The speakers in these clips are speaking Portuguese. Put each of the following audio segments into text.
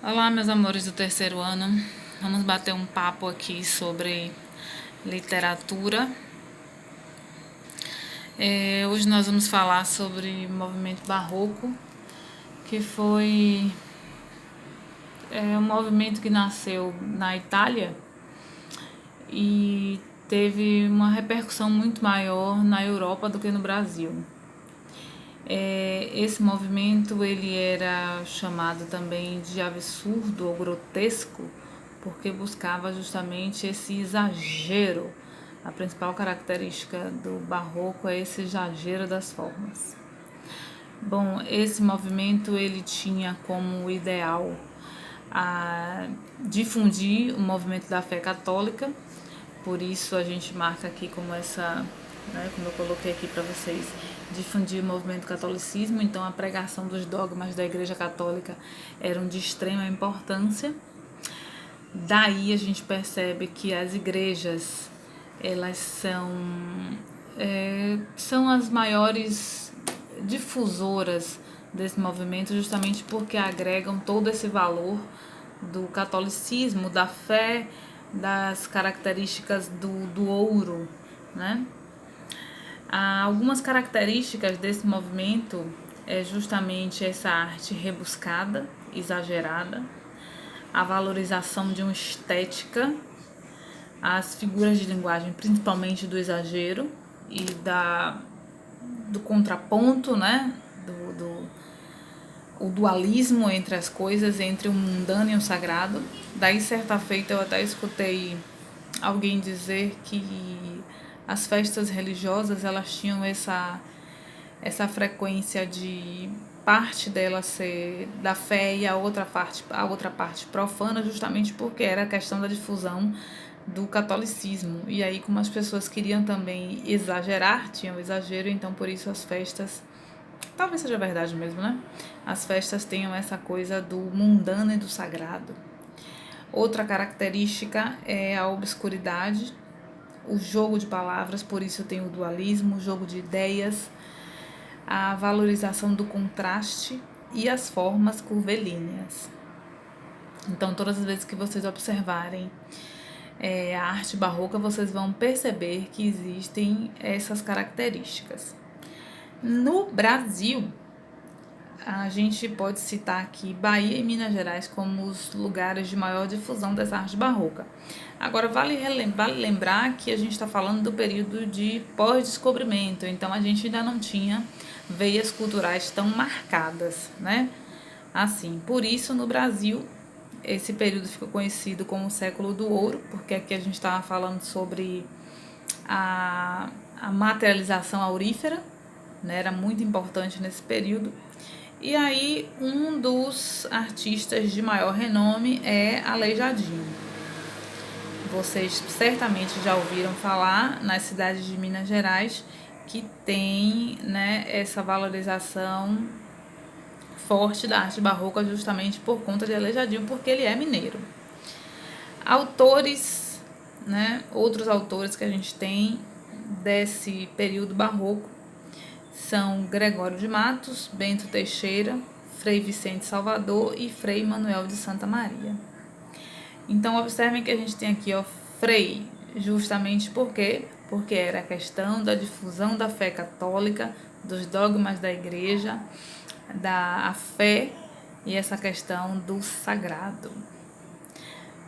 Olá, meus amores do terceiro ano. Vamos bater um papo aqui sobre literatura. Hoje nós vamos falar sobre o movimento barroco, que foi um movimento que nasceu na Itália e teve uma repercussão muito maior na Europa do que no Brasil. Esse movimento ele era chamado também de absurdo ou grotesco porque buscava justamente esse exagero. A principal característica do barroco é esse exagero das formas. Bom, esse movimento ele tinha como ideal difundir o movimento da fé católica, por isso a gente marca aqui como essa, como eu coloquei aqui para vocês, difundir o movimento catolicismo. Então a pregação dos dogmas da Igreja Católica eram de extrema importância. Daí a gente percebe que as igrejas elas são as maiores difusoras desse movimento, justamente porque agregam todo esse valor do catolicismo, da fé, das características do ouro, né? Algumas características desse movimento é justamente essa arte rebuscada, exagerada, a valorização de uma estética, as figuras de linguagem, principalmente do exagero e do contraponto, né? O dualismo entre as coisas, entre o mundano e o sagrado. Daí, certa feita, eu até escutei alguém dizer que as festas religiosas elas tinham essa frequência de parte dela ser da fé e a outra parte profana, justamente porque era a questão da difusão do catolicismo. E aí, como as pessoas queriam também exagerar, tinham exagero, então por isso as festas, talvez seja verdade mesmo, né? As festas tenham essa coisa do mundano e do sagrado. Outra característica é a obscuridade, o jogo de palavras, por isso tem o dualismo, o jogo de ideias, a valorização do contraste e as formas curvilíneas. Então, todas as vezes que vocês observarem a arte barroca, vocês vão perceber que existem essas características. No Brasil, a gente pode citar aqui Bahia e Minas Gerais como os lugares de maior difusão dessa arte barroca. Agora, vale lembrar que a gente está falando do período de pós-descobrimento, então a gente ainda não tinha veias culturais tão marcadas, né? Assim, por isso no Brasil esse período ficou conhecido como o século do ouro, porque aqui a gente estava falando sobre a materialização aurífera, né? Era muito importante nesse período. E aí, um dos artistas de maior renome é Aleijadinho. Vocês certamente já ouviram falar nas cidades de Minas Gerais que tem, né, essa valorização forte da arte barroca justamente por conta de Aleijadinho, porque ele é mineiro. Autores, né, outros autores que a gente tem desse período barroco são Gregório de Matos, Bento Teixeira, Frei Vicente Salvador e Frei Manuel de Santa Maria. Então, observem que a gente tem aqui, Frei, justamente porque era a questão da difusão da fé católica, dos dogmas da igreja, da fé e essa questão do sagrado.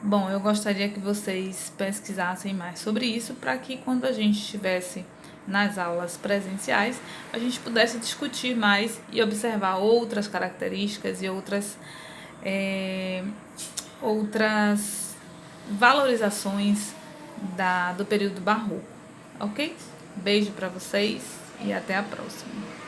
Bom, eu gostaria que vocês pesquisassem mais sobre isso para que quando a gente estivesse nas aulas presenciais, a gente pudesse discutir mais e observar outras características e outras valorizações do período barroco, ok? Beijo para vocês e até a próxima.